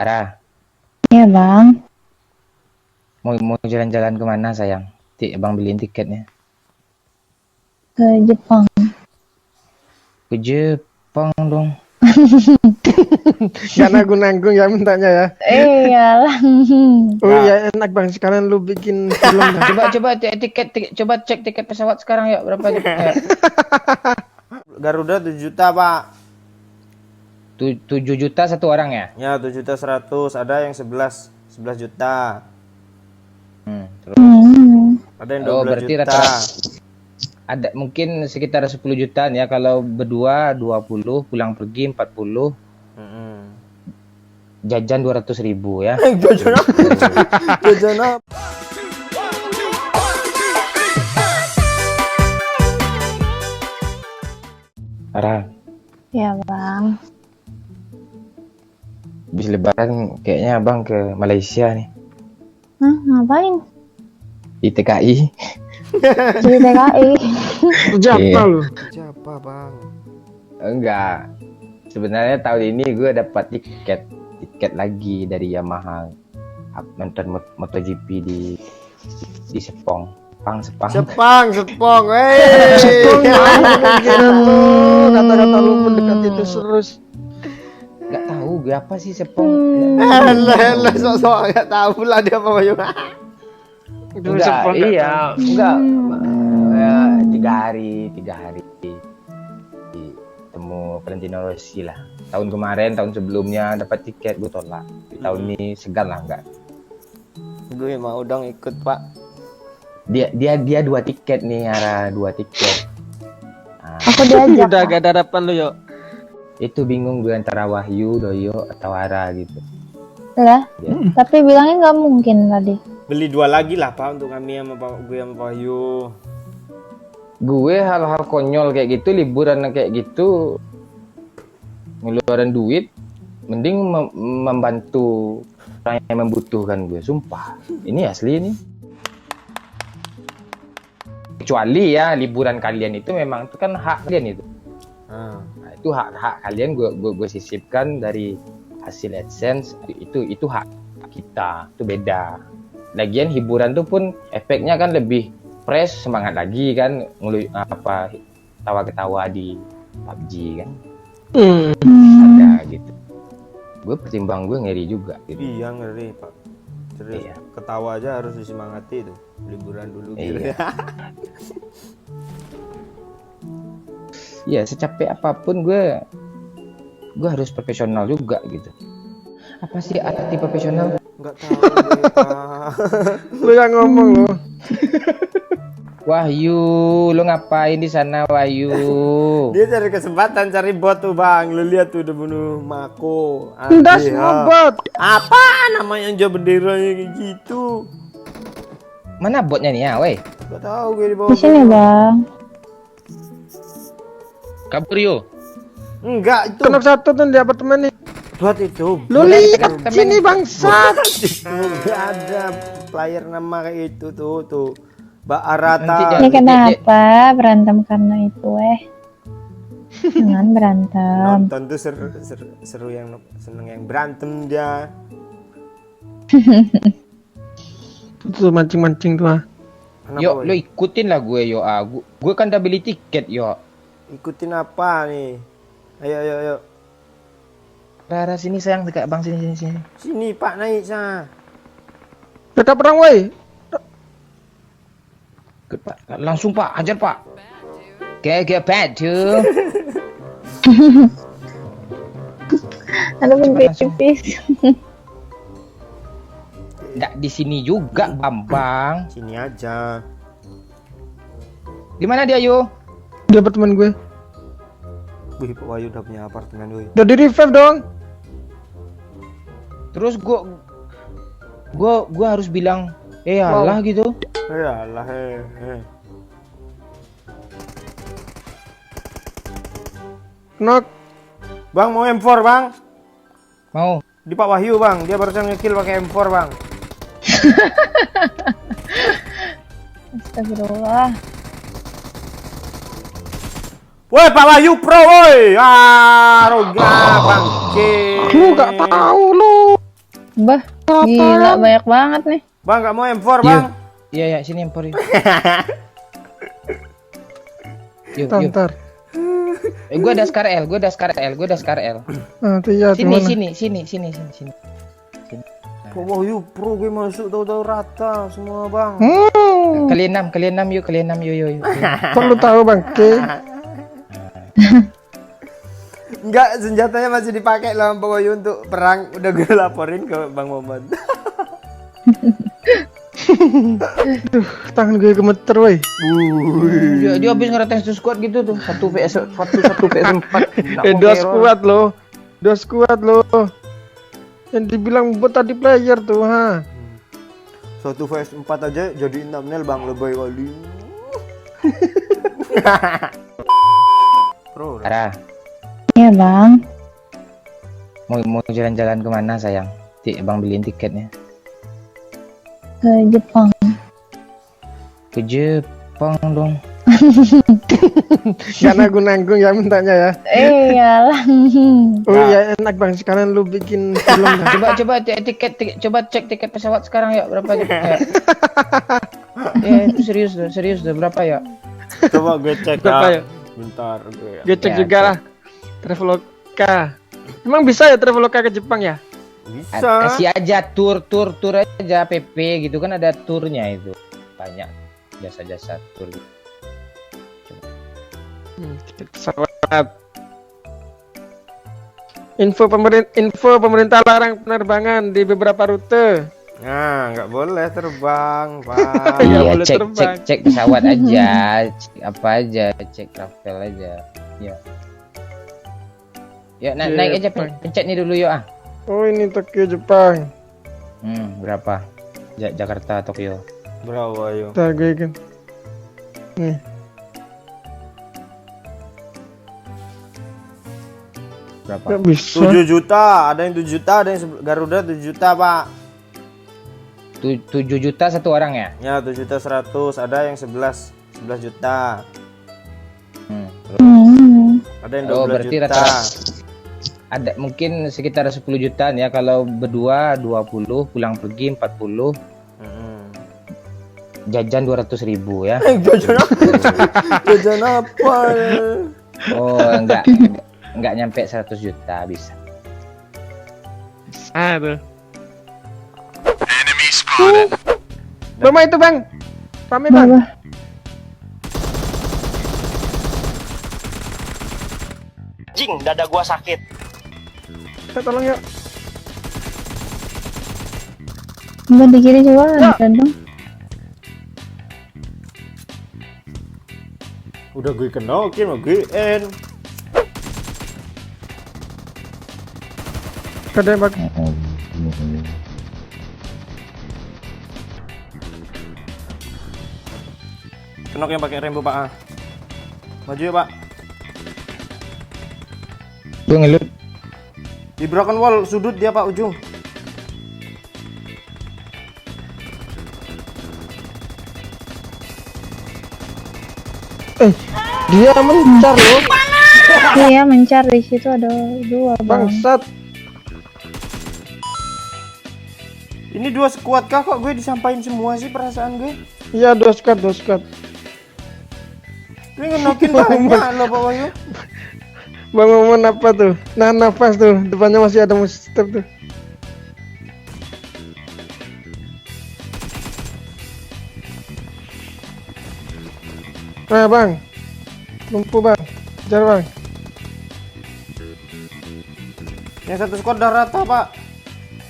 Ara, Iya bang, mau jalan-jalan kemana sayang? Abang beliin tiketnya. ke Jepang. Ke Jepang dong. Gak nanggung-nanggung ya mintanya ya. Iyalah. Oh iya enak bang, sekarang lu bikin film dah. Coba coba cek tiket pesawat sekarang yuk, berapa ayo. Garuda 7 juta pak. 7 juta satu orang ya? Ya 7 juta 100. Ada yang 11 juta. Terus Ada yang 12 berarti juta. rata-rata ada mungkin sekitar 10 jutaan ya, kalau berdua 20, pulang pergi 40, jajan 200.000 ya. Jajan apa? Jajan apa? Ara, Ya bang. habis lebaran kayaknya abang ke Malaysia nih. Hah, ngapain? Di TKI. Di TKI. Kerja apa Iya. lu? Siapa bang? Enggak. Sebenarnya tahun ini gue dapat tiket lagi dari Yamaha nonton MotoGP di Sepang. Sepang. Sepong pikiran lu, kata-kata lu mendekati itu terus. Nggak tahu gue apa sih Sepang. Elah sok-sok gak tahu lah dia apa Bayu. Itu Enggak, Sepong nggak iya, tahu. enggak. Ya, 3 hari ketemu Valentino Rossi lah. Tahun kemarin, tahun sebelumnya dapat tiket gue tolak. Di tahun ini segan lah enggak. Gue mau dong ikut pak. Dia 2 tiket nih, Ara, 2 tiket. Aku diajak. Udah Pak. gak ada harapan lu yuk. Itu bingung gue antara Wahyu, Doyo, atau Ara gitu. Lah, Ya. tapi bilangnya nggak mungkin tadi. Beli 2 lagi lah pak untuk kami sama gue sama Pak Yu. Gue hal-hal konyol kayak gitu, liburan kayak gitu, ngeluarin duit, mending membantu orang yang membutuhkan gue, sumpah. Ini asli ini. Kecuali ya liburan kalian itu memang itu kan hak kalian itu. Nah, itu hak kalian gue sisipkan dari hasil AdSense, itu hak kita, itu beda. Lagian hiburan tuh pun efeknya kan lebih fresh, semangat lagi kan, tawa-ketawa di PUBG kan. Ada gitu. Gue pertimbang gue ngeri juga gitu. Iya ngeri pak. Serius. Iya. Ketawa aja harus disemangati tuh. Liburan dulu gitu. Iya. Iya, secapek apapun gue harus profesional juga gitu. Apa sih arti profesional? Enggak tahu deh pak. Lu yang ngomong lu. Wahyu, lu ngapain di sana Wahyu? Dia cari kesempatan cari bot tuh bang. Lu lihat tuh udah bunuh Mako. Das Ade, ngebot. Apa namanya yang jauh benderanya kayak gitu? Mana botnya nih ya, weh? Gak tahu gue di bawah. Di sini bang. Kabur yo. Enggak itu. Kenapa satu tuh di apartemen nih? Bot itu. Lu lihat sini bangsat. Enggak ada player nama kayak itu tuh. Mbak Arata. Ini kenapa berantem karena itu Jangan berantem. Nonton tuh seru yang seneng yang berantem dia. Tuh mancing-mancing tuh ah. Kenapa, Yo, Boy? lu ikutin lah gue yo. Gue kan udah beli tiket yo. Ikutin apa nih? Ayo. Rara sini sayang, dekat bang sini. Sini Pak naik sana. Kita perang woi. Good, Pak. Langsung Pak, hajar Pak. Get back to. Ada pipis. Nggak di sini juga, Bambang. Sini aja. Di mana dia yo? Di apartemen gue. Wih, Pak Wahyu udah punya apartemen woi. Udah di revive dong. Terus gua harus bilang, alah gitu. Yalah, Knock. Bang mau M4 bang? Mau. Di Pak Wahyu bang, dia barusan ngekill pakai M4 bang. Astagfirullah. Woi Pak Wahyu pro woi. Roga bangke. Lu gak tahu lu. Bah, gila banyak banget nih. Bang, nggak mau M4 bang? Iya ya, sini empor yuk. Yuk, yuk. Ntar. Gue ada Scar L. Nanti ya Sini. Wah, yuk pro gue masuk tahu-tahu rata semua bang. Kalian enam yuk. Kok lu tahu bang? Enggak, senjatanya masih dipakai lah Pak Wahyu untuk perang. Udah gue laporin ke Bang Muhammad. Tangan gue gemeter woi. Dia habis ngeratain satu squad gitu tuh. 1 vs 4. Dua squad lo. Yang dibilang buat tadi player tuh, ha. 1 vs 4 aja jadi 6 nil bang, lebay kali. Pro. Ara, Iya bang. mau jalan-jalan kemana sayang? Bang beliin tiketnya. Ke Jepang. Ke Jepang dong. Karena gue nanggung ya mintanya ya. Iyalah. Oh iya enak bang, sekarang lu bikin film dah. Coba cek tiket pesawat sekarang ya, berapa ya? Itu serius tuh berapa ya? Coba gue cek Berapa ya? Bentar gue. Gue cek Ya, juga lah. Traveloka. Emang bisa ya Traveloka ke Jepang ya? Bisa. Kasih aja tur aja PP gitu kan, ada turnya itu. Banyak jasa-jasa tur gitu. Tiket pesawat. Info pemerintah larang penerbangan di beberapa rute. Nah, nggak boleh terbang, Pak. Nggak Iya, boleh terbang. cek pesawat aja, cek travel aja. Ya. Ya, naik aja, pencet nih dulu yuk ah. Oh ini Tokyo Jepang. Berapa? Jakarta, Tokyo. Berapa yuk? Ntar gue kan. Nih. Berapa? Gak bisa. 7 juta, ada yang 7 juta, ada yang Garuda 7 juta, Pak. 7 juta satu orang ya? Ya, 7 juta 100, ada yang 11 juta. Ada yang 12 berarti juta. rata-rata ada mungkin sekitar 10 jutaan ya, kalau berdua 20, pulang pergi 40, jajan 200.000 ya. Jajan apa? Oh, enggak nyampe 100 juta bisa. Tuh. Mama itu bang. Rame bang. Bah. Jing, dada gua sakit. Kita tolong yuk. Mbak di kiri juga ada dong. Udah gue kenokin sama GN. Ada yang bang. Kenok yang pakai rembo, Pak. Maju ya, Pak. Tuh ngelut. Di broken wall sudut dia, Pak, ujung. Dia mencar loh. Iya mencar, di situ ada 2 bang. Bangsat. Ini 2 squad kah, kok gue disampain semua sih perasaan gue. Iya 2 squad. Gue ngenokin banyak loh, Pak Wahyu. Bang Momon apa tuh? Nah nafas tuh. Depannya masih ada monster tuh. Nah bang. Lumpuh bang. Kejar bang. Yang 1 squad udah rata, Pak.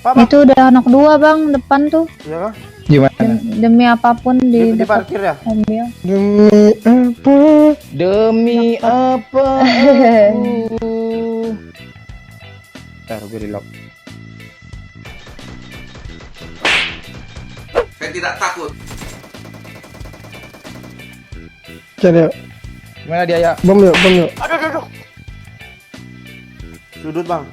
Pak. Itu udah anak 2 bang, depan tuh. Iya kah? Gimana? Demi apapun Di di dekat parkir ya? mobil. Demi apa? Demi apa? Ntar gue di lock. Saya tidak takut. Cari yuk. Gimana dia ya? Bom yuk. Aduh. Sudut, Bang.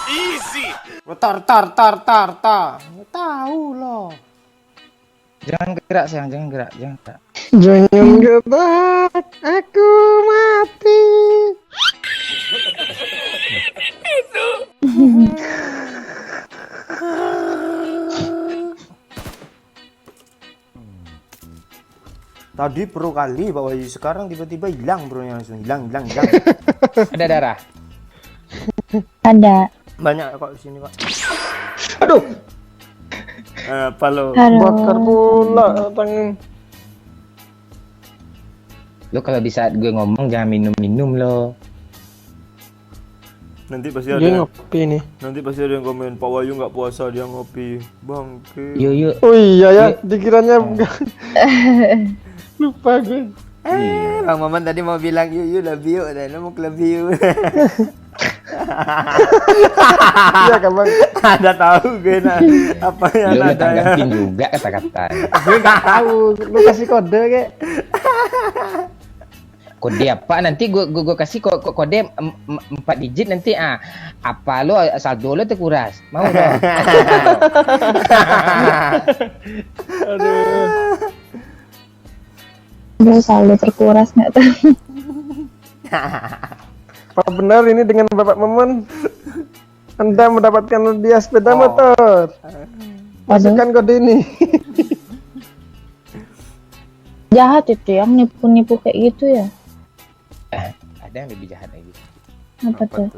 Easy. Tar. Tahu loh. Jangan gerak sayang, jangan gerak. Jangan gebak, aku mati. Tadi pro kali Pak Wahyu, sekarang tiba-tiba hilang bro-nya langsung hilang. Ada darah. Ada. Banyak kok di sini Pak. Aduh, Apa lo? Halo. bakar pula tangan. Lo kalau di saat gue ngomong jangan minum-minum lo. Nanti pasti Dia ada. ngopi nih. Nanti pasti ada yang komen Pak Wahyu nggak puasa dia ngopi. Bangke. Yuk. Oh iya ya, dikiranya lupa gue. Bang Maman tadi mau bilang yuk love you, dan mau ke love you. Iya kan bang. Ada tahu gue nah apa yang Lo ada ya. tanggapin juga kata-kata. Gue nggak tahu. Lu kasih kode kayak. Kode apa? Nanti gue kasih kode 4 digit nanti apa lo saldo lo terkuras. Mau dong. Aduh. Gue selalu terkuras nggak tahu. Apa benar ini dengan Bapak Maman? Anda mendapatkan hadiah sepeda Oh. motor. Masukkan kode ini. Jahat itu yang nipu-nipu kayak gitu ya. Ada yang lebih jahat lagi. Apa tuh?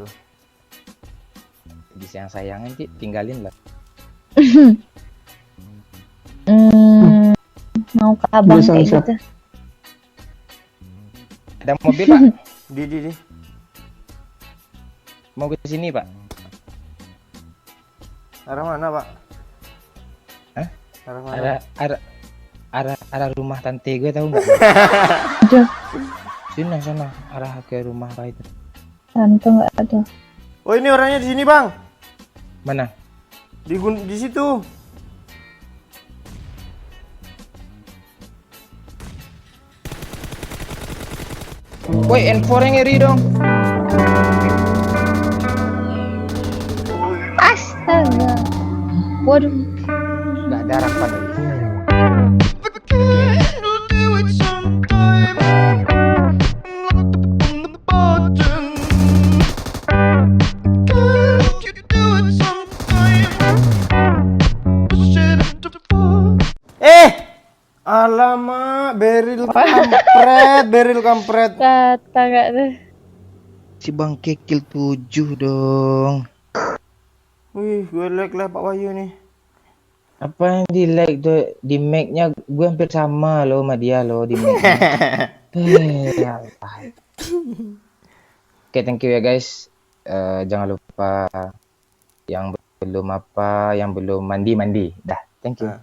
Lebih sayang nanti tinggalin lah. Mau ke abang Bisa, kayak bisa. gitu. Ada mobil pak? Di. Mau ke sini pak? Arah mana Pak? Hah? Arah mana? Arah rumah tante gue tahu nggak? Aduh, Sana arah ke rumah apa itu? tante nggak ada. Oh ini orangnya di sini Bang. Mana? Di situ. Woi, N4 yang ngeri dong. Astaga. Waduh. Nggak ada harapan lagi. Alamak, beril kampret. Kata nggak tuh. Si Bang Kekil 7 dong. Wih, gue like lah Pak Wahyu nih. Apa yang di like tuh di make-nya gue hampir sama loh sama dia loh di make-nya. Ya Allah. Oke, thank you ya guys. Jangan lupa yang belum mandi. Dah, thank you.